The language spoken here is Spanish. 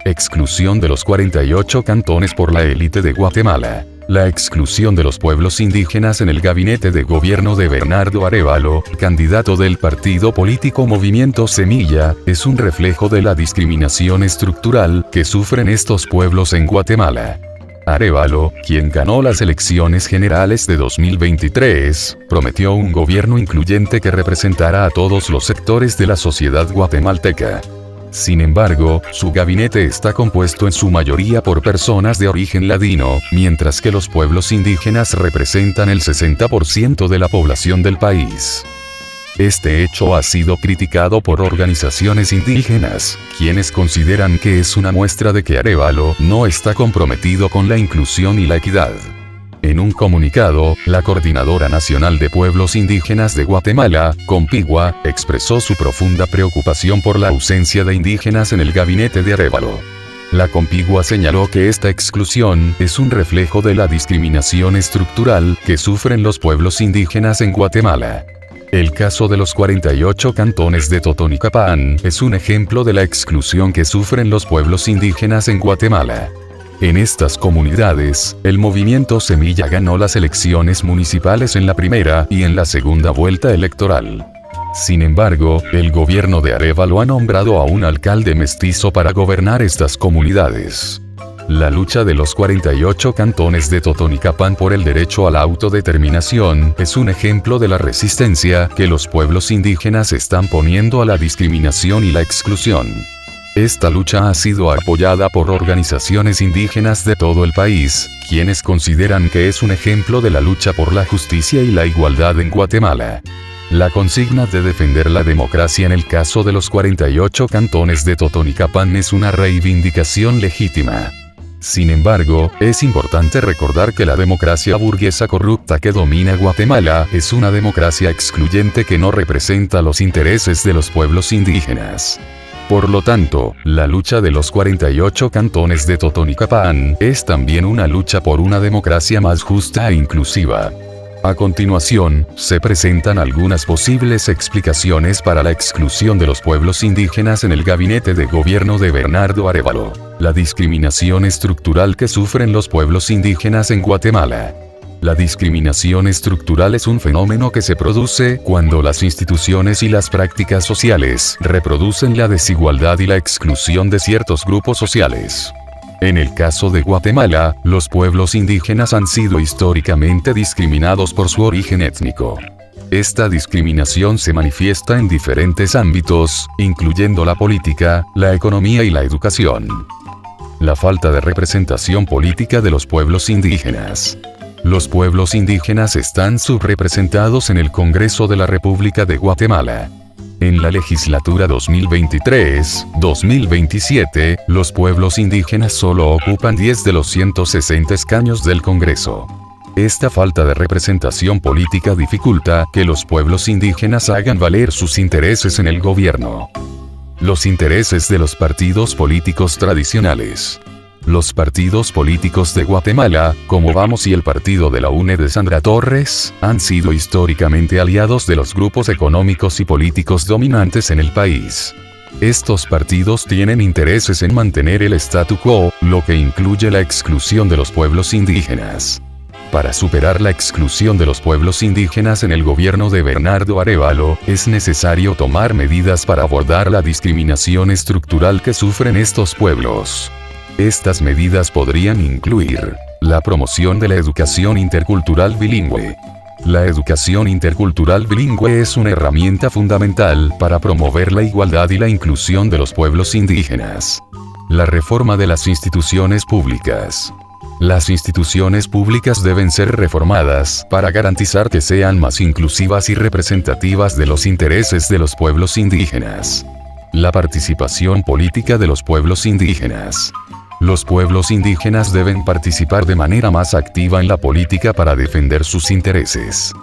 Exclusión de los 48 cantones por la élite de Guatemala. La exclusión de los pueblos indígenas en el gabinete de gobierno de Bernardo Arévalo, candidato del partido político Movimiento Semilla, es un reflejo de la discriminación estructural que sufren estos pueblos en Guatemala. Arévalo, quien ganó las elecciones generales de 2023, prometió un gobierno incluyente que representará a todos los sectores de la sociedad guatemalteca. Sin embargo, su gabinete está compuesto en su mayoría por personas de origen ladino, mientras que los pueblos indígenas representan el 60% de la población del país. Este hecho ha sido criticado por organizaciones indígenas, quienes consideran que es una muestra de que Arévalo no está comprometido con la inclusión y la equidad. En un comunicado, la Coordinadora Nacional de Pueblos Indígenas de Guatemala, Compigua, expresó su profunda preocupación por la ausencia de indígenas en el gabinete de Arévalo. La Compigua señaló que esta exclusión es un reflejo de la discriminación estructural que sufren los pueblos indígenas en Guatemala. El caso de los 48 cantones de Totonicapán es un ejemplo de la exclusión que sufren los pueblos indígenas en Guatemala. En estas comunidades, el movimiento Semilla ganó las elecciones municipales en la primera y en la segunda vuelta electoral. Sin embargo, el gobierno de Arévalo ha nombrado a un alcalde mestizo para gobernar estas comunidades. La lucha de los 48 cantones de Totonicapán por el derecho a la autodeterminación es un ejemplo de la resistencia que los pueblos indígenas están poniendo a la discriminación y la exclusión. Esta lucha ha sido apoyada por organizaciones indígenas de todo el país, quienes consideran que es un ejemplo de la lucha por la justicia y la igualdad en Guatemala. La consigna de defender la democracia en el caso de los 48 cantones de Totonicapán es una reivindicación legítima. Sin embargo, es importante recordar que la democracia burguesa corrupta que domina Guatemala es una democracia excluyente que no representa los intereses de los pueblos indígenas. Por lo tanto, la lucha de los 48 cantones de Totonicapán es también una lucha por una democracia más justa e inclusiva. A continuación, se presentan algunas posibles explicaciones para la exclusión de los pueblos indígenas en el gabinete de gobierno de Bernardo Arévalo. La discriminación estructural que sufren los pueblos indígenas en Guatemala. La discriminación estructural es un fenómeno que se produce cuando las instituciones y las prácticas sociales reproducen la desigualdad y la exclusión de ciertos grupos sociales. En el caso de Guatemala, los pueblos indígenas han sido históricamente discriminados por su origen étnico. Esta discriminación se manifiesta en diferentes ámbitos, incluyendo la política, la economía y la educación. La falta de representación política de los pueblos indígenas. Los pueblos indígenas están subrepresentados en el Congreso de la República de Guatemala. En la legislatura 2023-2027, los pueblos indígenas solo ocupan 10 de los 160 escaños del Congreso. Esta falta de representación política dificulta que los pueblos indígenas hagan valer sus intereses en el gobierno. Los intereses de los partidos políticos tradicionales. Los partidos políticos de Guatemala, como Vamos y el partido de la UNE de Sandra Torres, han sido históricamente aliados de los grupos económicos y políticos dominantes en el país. Estos partidos tienen intereses en mantener el statu quo, lo que incluye la exclusión de los pueblos indígenas. Para superar la exclusión de los pueblos indígenas en el gobierno de Bernardo Arévalo, es necesario tomar medidas para abordar la discriminación estructural que sufren estos pueblos. Estas medidas podrían incluir la promoción de la educación intercultural bilingüe. La educación intercultural bilingüe es una herramienta fundamental para promover la igualdad y la inclusión de los pueblos indígenas. La reforma de las instituciones públicas. Las instituciones públicas deben ser reformadas para garantizar que sean más inclusivas y representativas de los intereses de los pueblos indígenas. La participación política de los pueblos indígenas. Los pueblos indígenas deben participar de manera más activa en la política para defender sus intereses.